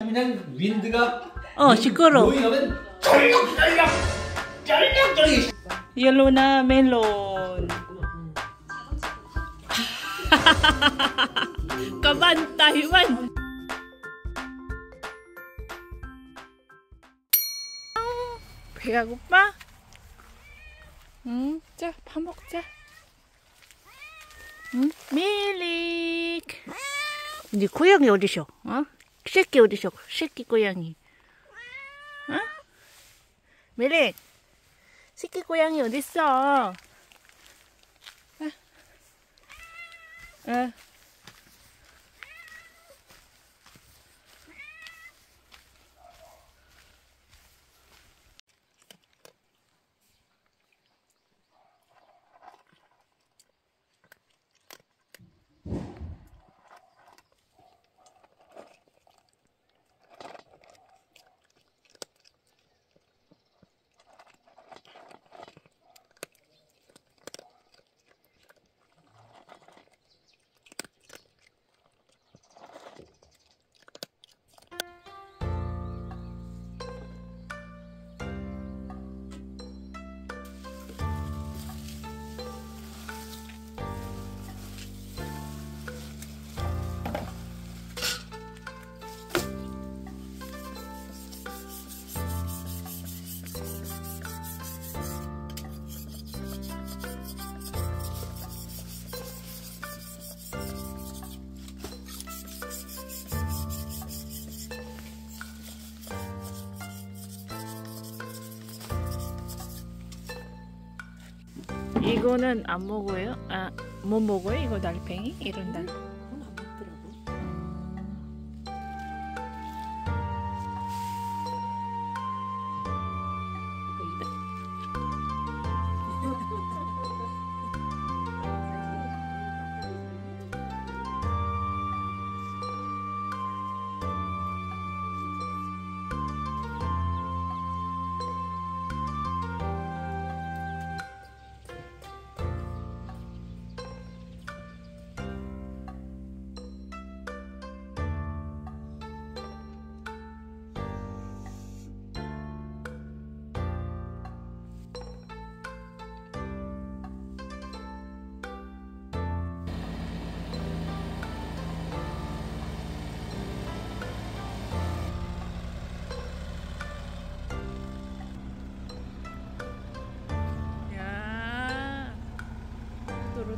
그냥 윈드가 시끄러. 로잉하면 쩔럭쩔럭 쩔럭쩔럭. 옐로나 멜론. kaban Taiwan. 배가 고파? 응, 자, 밥 먹자. 응, 밀릭. 이제 고양이 어디셔? 어? 새끼 어디셔? 새끼 고양이. 어? 밀릭. 새끼 고양이 어딨어? 어. 이거는 안 먹어요? 아, 못 먹어요? 이거 달팽이? 이런 달. 그건 안 먹더라고.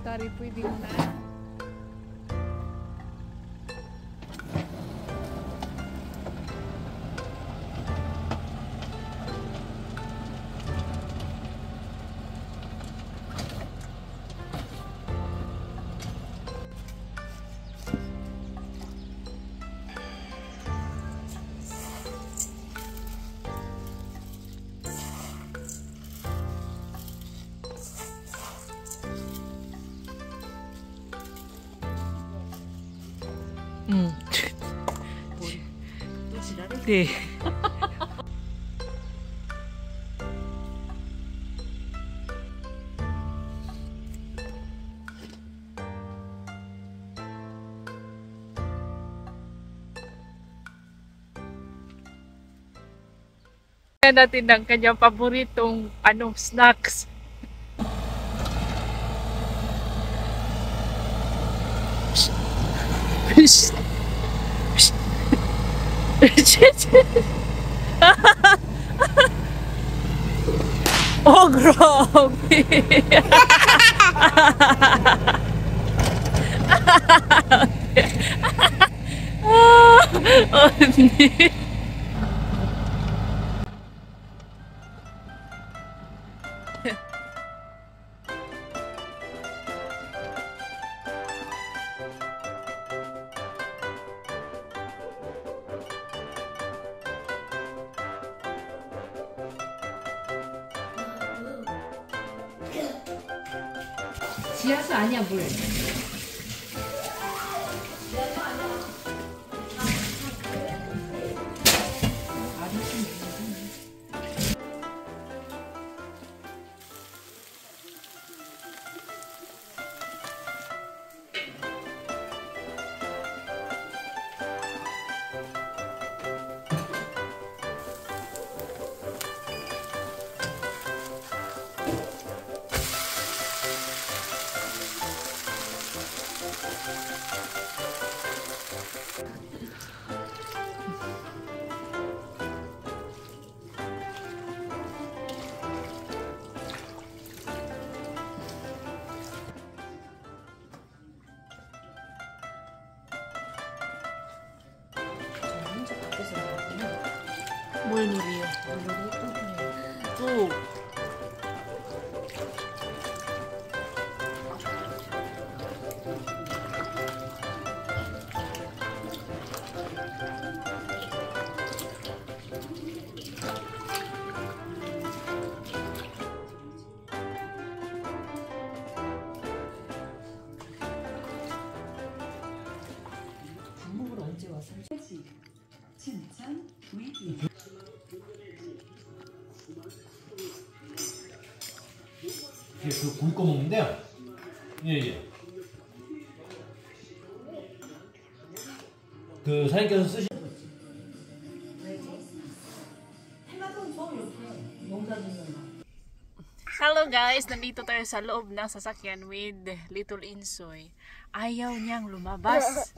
Tari pwede mo na. 또 지랄해? 네. natin ang kanyang paboritong snacks. Oh, grabe! Oh, hindi. 지하수 아니야, 물. Mulnuriyo. Oo. 방목을 언제 와서 칭찬 위기 이게 그 굶고 먹는데요. 예. 그 사장님께서 쓰신 Hello guys! Nandito tayo sa loob ng sasakyan with Little Insoy. Ayaw niyang lumabas.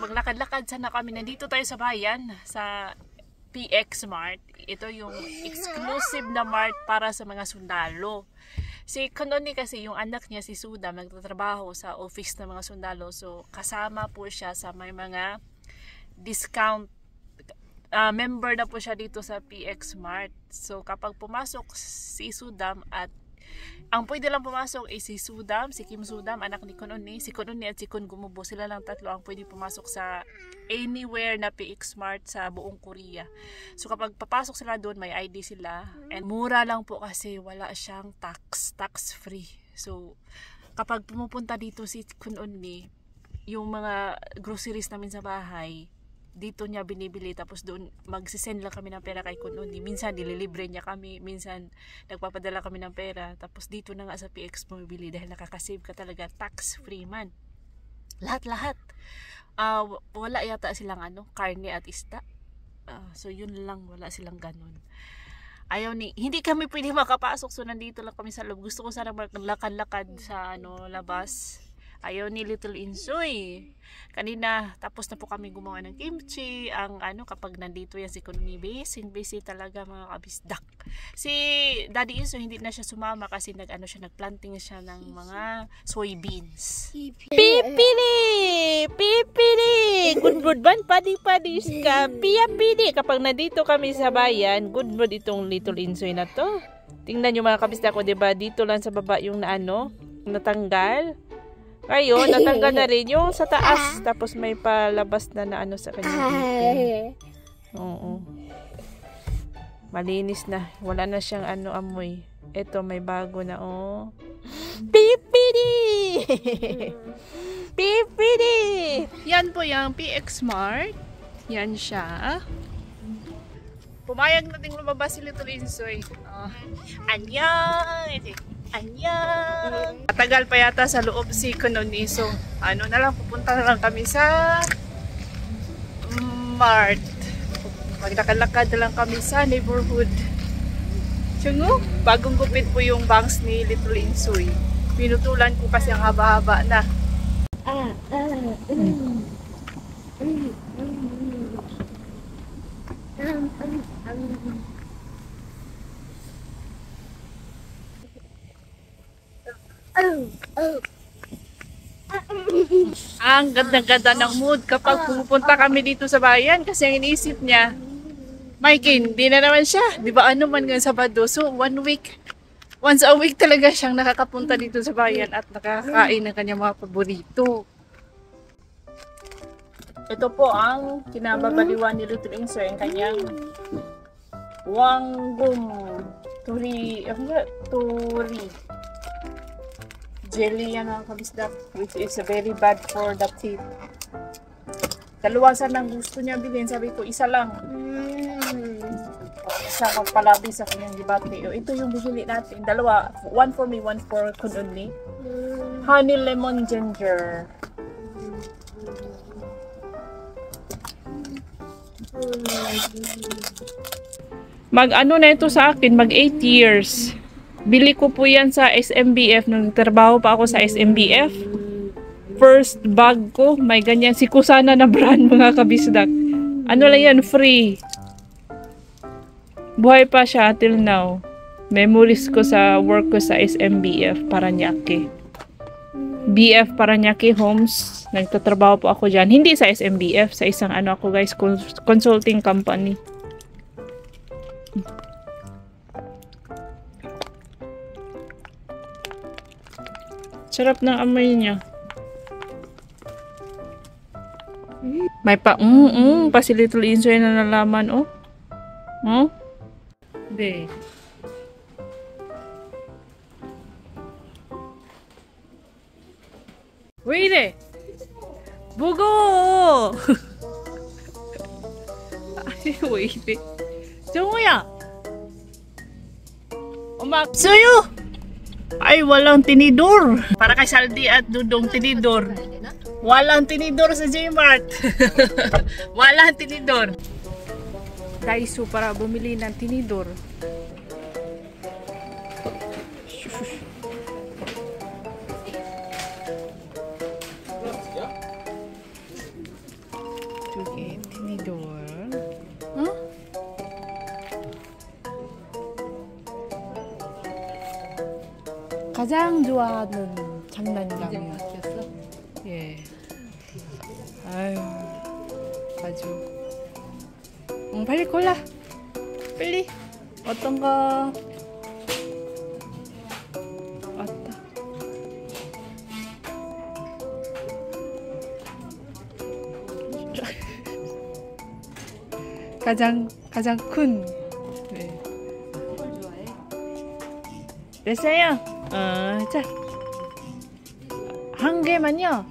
Maglakad-lakad sana kami. Nandito tayo sa bayan, sa PX Mart. Ito yung exclusive na mart para sa mga sundalo. Si Kanoni kasi, yung anak niya si Suda, magtatrabaho sa office ng mga sundalo. So, kasama po siya sa may mga discount. Member na po siya dito sa PX Mart. So, kapag pumasok si Sudam at ang pwede lang pumasok ay si Sudam, si Kim Sudam, anak ni Kununi. Si Kununi at si Kun Gumubo, sila lang tatlo ang pwede pumasok sa anywhere na PX Mart sa buong Korea. So kapag papasok sila doon, may ID sila. And mura lang po kasi wala siyang tax free. So kapag pumupunta dito si Kununi, yung mga groceries namin sa bahay, dito niya binibili, tapos doon magsisend lang kami ng pera kay Kununi. Minsan nililibre niya kami, minsan nagpapadala kami ng pera, tapos dito na nga sa PX mo bibili dahil nakakasave ka talaga, tax free man. Lahat. Wala yata silang karne at isda. So yun lang, wala silang ganun. Hindi kami pwede makapasok, so nandito lang kami sa loob. Gusto ko sana maglakad-lakad sa labas. Ayaw ni Little Insoy. Kanina, tapos na po kami gumawa ng kimchi. Kapag nandito yan si Kununi, busy talaga mga kabisdak. Si Daddy Insoy, hindi na siya sumama kasi nagplanting siya ng mga soybeans. Pipili! Good mood ban? Padi-padis ka. Piyapili! Kapag nandito kami sa bayan, good mood itong Little Insoy na to. Tingnan nyo mga kabisdak ko, diba? Dito lang sa baba yung natanggal. Ngayon, natanggal na rin yung sa taas. Tapos may palabas na sa kanyang ipin. Oo. Malinis na. Wala na siyang amoy. Ito, may bago na, oh. Pipidi! Pipidi! Yan po yung PX Mart. Yan siya. Pumayag na ding lumabas si Little Insoy. Annyeong! Annyeong! Matagal pa yata sa loob si Kununi. So, pupunta na lang kami sa Mart. Maglakad-lakad na lang kami sa neighborhood. Tiyungo, bagong gupit po yung bangs ni Little Insoy. Pinutulan ko kasi ang haba-haba na. Ang ganda-ganda ng mood kapag pumupunta kami dito sa bayan kasi ang iniisip niya, Mikey, hindi na naman siya. Di ba man ngayong Sabado? So, once a week talaga siyang nakakapunta dito sa bayan at nakakain ng kanyang mga paborito. Ito po ang kinababaliwan ni Little Insoy, ang kanyang Wanggum Turi jelly yan mga kabisdak, which is very bad for the teeth. Dalawa sana ang gusto niya bilhin, sabi ko isa lang. Isa magpalabi sa kanyang dibate. Ito yung bibili natin, dalawa, one for me, one for Kununi. Honey lemon ginger. Na ito sa akin, mag 8 years. Bili ko po yan sa SMBF. Nung nagtrabaho pa ako sa SMBF. First bag ko, may ganyan. Si Kusana na brand mga kabisdak. Lang yan, free. Buhay pa siya till now. Memories ko sa work ko sa SMBF, Paranaque. BF Paranaque Homes. Nagtatrabaho po ako dyan. Hindi sa SMBF, sa isang ano ako guys, consulting company. Sarap ng amoy niya. May pa si Little Insoy na nalaman, oh. Oh? Hindi. Wait eh! Bugo! Ay, wait eh. Jungya! Umaksuyo! Ay, walang tinidor! Para kay Saldi at Dudong tinidor. Walang tinidor sa J-Mart. Walang tinidor. Daiso para bumili ng tinidor. Okay, tinidor. Huh? 가장 좋아하는 장난감이요. 예. 아유, 아주. 빨리 골라. 빨리. 어떤 거? 왔다. 가장 큰. 네. 됐어요. 자. 한 개만요.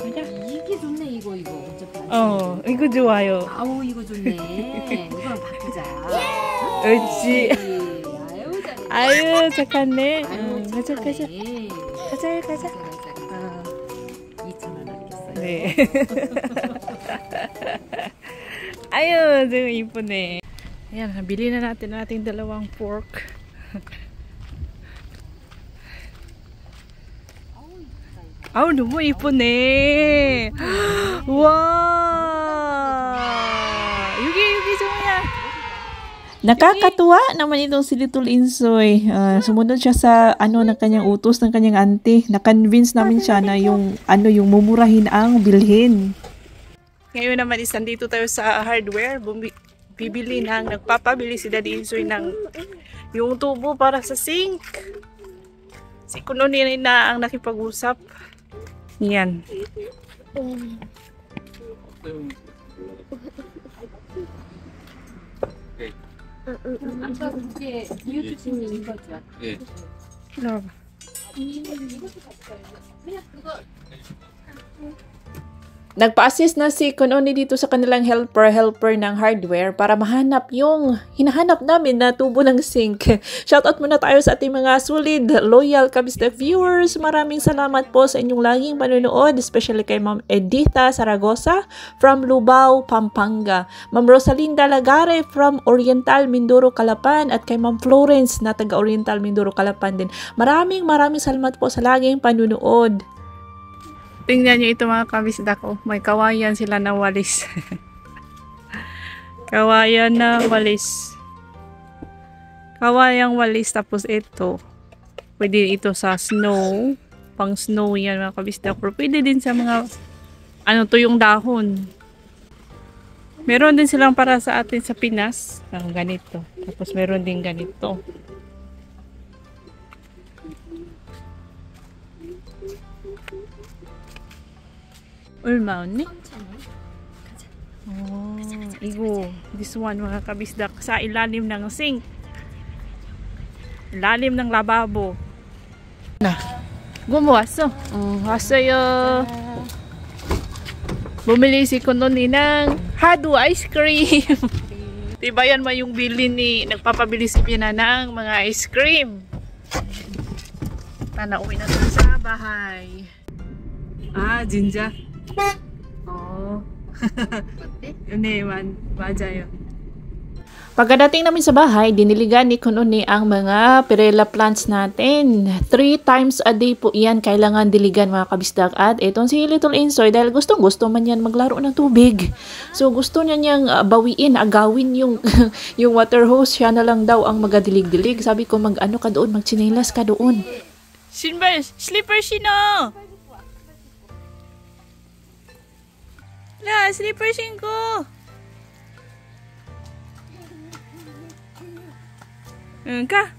이게 좋네 이거 어차피 이거 좋아요. 아우 이거 좋네 이거랑 바꾸자 옳지. 아유 잘해 아유, 착하네. 가자. 가자 2,000원 아꼈어요 네. 아유, 너무 이쁘네. Ayan, nabili na natin ating dalawang pork. 아우, 너무 이쁘네. 와. 여기 정우야. Nakakatuwa naman itong si Little Insoy. Sumunod siya sa ng kanyang utos ng kanyang auntie. Na-convince namin siya na yung mumurahin ang bilhin. Ngayon naman is nandito tayo sa hardware. Nagpapabili si Daddy Insoy ng yung tubo para sa sink. Si Kuno na ang nakipag-usap. Yan. 아까 그게 이웃주님 이거죠? 예. 기다려봐. 그냥 그거 Nagpa-assist na si Kunoni dito sa kanilang helper ng hardware para mahanap yung hinahanap namin na tubo ng sink. Shoutout muna tayo sa ating mga solid, loyal Kabisdak viewers. Maraming salamat po sa inyong laging panonood, especially kay Ma'am Editha Saragosa from Lubao, Pampanga. Ma'am Rosalinda Lagare from Oriental, Mindoro, Calapan at kay Ma'am Florence na taga Oriental, Mindoro, Calapan din. Maraming salamat po sa laging panonood. Tingnan nyo ito mga kabisdak ko. May kawayan sila na walis. Kawayan na walis. Kawayang walis. Tapos ito. Pwede ito sa snow. Pang snow yan mga kabisdak ko. Pwede din sa mga tuyong dahon. Meron din silang para sa atin sa Pinas. Ang ganito. Tapos meron din ganito. 얼마 언니? 이거 this one mga kabisdak sa ilalim ng sink, ilalim ng lababo na gumawaso. Was어요. Bumili si Kunoni ng hado ice cream. Diba yan mo yung bili ni nagpapabili si Pina ng mga ice cream. Uwi na tayo sa bahay. 진짜? 네, 맞아요. Pagdating namin sa bahay, diniligan ni Kunoni ang mga perela plants natin. 3 times a day po yan kailangan diligan mga kabisdak. At itong si Little Insoy, dahil gustong-gusto man yan maglaro ng tubig. So gusto niya niyang agawin yung yung water hose. Siya na lang daw ang magadilig-dilig. Sabi ko, mag-ano ka doon, magchinelas ka doon. 신발 슬리퍼 신어. 라 슬리퍼 신고. 응, 가.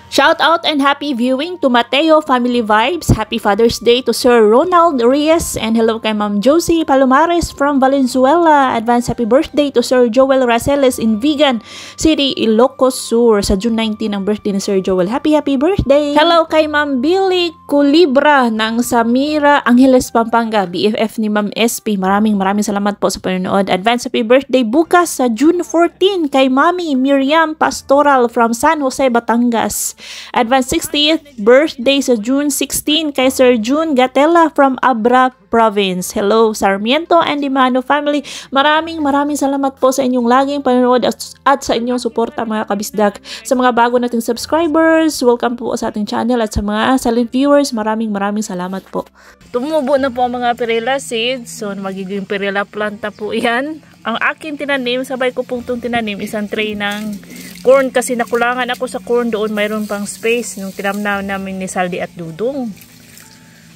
Shout out and happy viewing to Mateo Family Vibes. Happy Father's Day to Sir Ronald Reyes. And hello kay Ma'am Josie Palomares from Valenzuela. Advance happy birthday to Sir Joel Raceles in Vigan City, Ilocos Sur. Sa June 19 ang birthday ni Sir Joel. Happy birthday! Hello kay Ma'am Billy Culibra ng Samira Angeles, Pampanga. BFF ni Ma'am SP. Maraming salamat po sa panonood. Advance happy birthday bukas sa June 14 kay Mami Miriam Pastoral from San Jose, Batangas. Advance 60th birthday sa June 16 kay Sir June Gatella from Abra Province. Hello Sarmiento and Dimano family. Maraming salamat po sa inyong laging panonood at sa inyong suporta mga kabisdak. Sa mga bago nating subscribers, welcome po sa ating channel, at sa mga silent viewers, maraming salamat po. Tumubo na po ang mga perilla seeds. So magiging perilla planta po yan. Ang akin tinanim, sabay ko pong itong tinanim, isang tray ng corn kasi nakulangan ako sa corn doon, mayroon pang space nung tinamnaw namin ni Saldi at Dudong.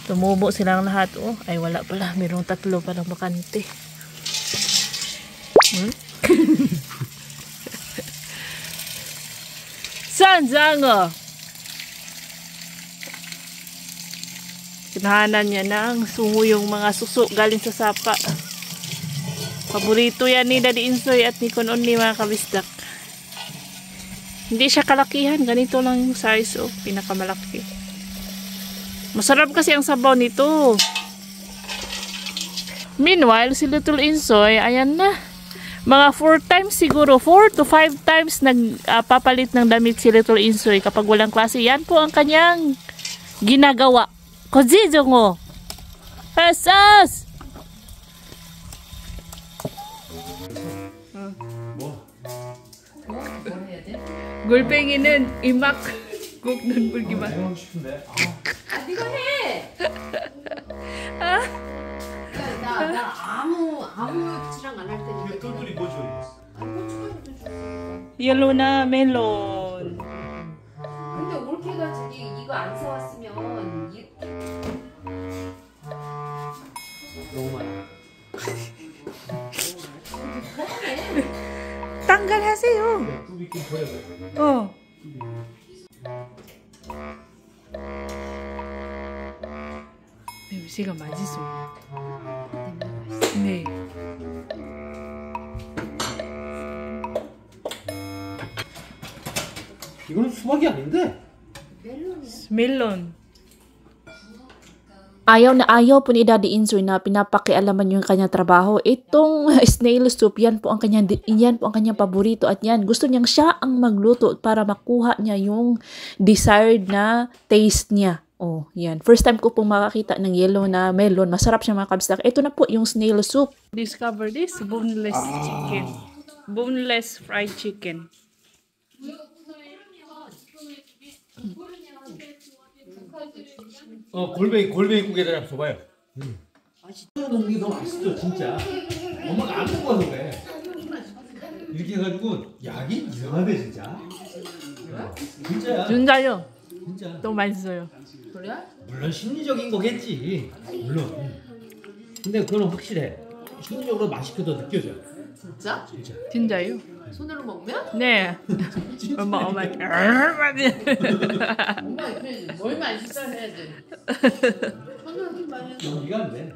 Tumubo silang lahat. Oh, ay wala pala, mayroong 3 palang bakante. Sanzango! Kinahanan niya ng sungo yung mga suso galing sa sapa. Paborito yan ni Daddy Insoy at ni Konon ni mga kabisdak. Hindi siya kalakihan. Ganito lang yung size. Oh, pinakamalaki. Masarap kasi ang sabaw nito. Meanwhile, si Little Insoy, ayan na. Mga 4 times siguro. 4 to 5 times nagpapalit ng damit si Little Insoy kapag walang klase. Yan po ang kanyang ginagawa. Kojijongo! Pasas! 골뱅이는 이막 굽는 불기만. 해보고 싶은데. 아, 네가 해. 나 아무 지랑 안 할 테니까. 똘똘이 뭐 줘요? 고춧가루도 줬어. 옐로나 멜론. 근데 올케가 저기 이거 안 사왔으면 너무 많아. 땅갈하세요. 뚜비끼 버려요. 어. 냄새가 맛있어. 네. 이거는 수박이 아닌데? 멜론. Ayaw na ayaw po ni Daddy Insoy na pinapakialaman yung kanyang trabaho. Itong snail soup, yan po ang kanyang paborito, at yan, gusto niyang siya ang magluto para makuha niya yung desired na taste niya. Oh, yan. First time ko pong makakita ng yellow na melon. Masarap siya mga kabistak. Ito na po yung snail soup. Discover this boneless chicken. Boneless fried chicken. 골뱅이국에다 줘봐요. 먹는 게 너무 맛있어 진짜. 엄마가 안 먹어서 그래. 이렇게 해가지고 약이 이상하대 진짜. 진짜야. 진짜요? 진짜. 너무 맛있어요. 그래? 물론 심리적인 거겠지. 물론. 근데 그건 확실해. 심리적으로 맛있게 더 느껴져. 진짜? 진짜. 진짜요? 손으로 먹으면? 네. 엄마. 엄마 뭘 맛있어 해야지. 손으로 많이 해서. 연기가 안 돼.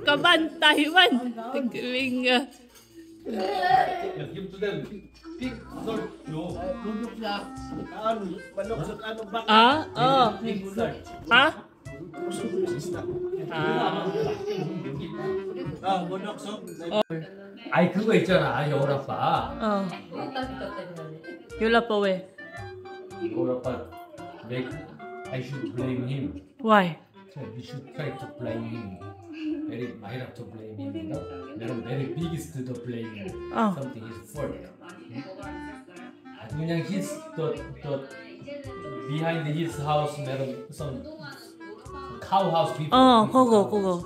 Kaban, Taiwan. Galing. Give to them big salt, yo. Manok sa ano ba? Big salt. manok sa. 아이 그거 있잖아, 여울 아빠. Yula pa we. 여울 아빠, I should blame him. Why? So we should try to blame him. Very minor to blame him, you know. Very biggest to blame. Something is fault. 그냥 his the behind his house meron some cow house people. 그거.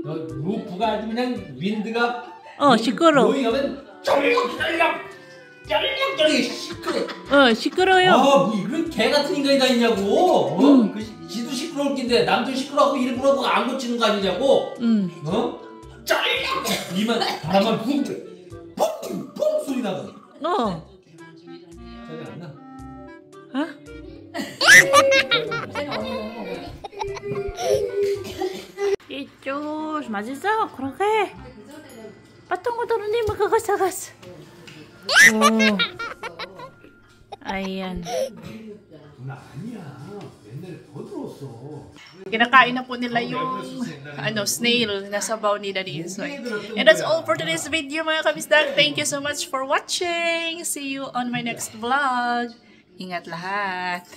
루프가 아주 그냥 윈드가 시끄러. blowing 하면 짤랑짤랑짤랑짤랑 시끄러. 시끄러요. 뭐 이런 개 같은 인간이 다 있냐고. 지도 시끄러울 낀데 남들 시끄러워하고 일부러 안 고치는 거 아니냐고. 짤랑 이만 바람만 붕붕 소리 나고. 소리 안 나. Itus, 맛있어? 그렇게? Patong mo doon hindi magkakasagas. Ayan. 아니야. 맨날 더 들었어. Kinakain na po nila yung snail na sabaw ni Daddy Insoy. And that's all for today's video mga kabisdak. Thank you so much for watching. See you on my next vlog. Ingat lahat.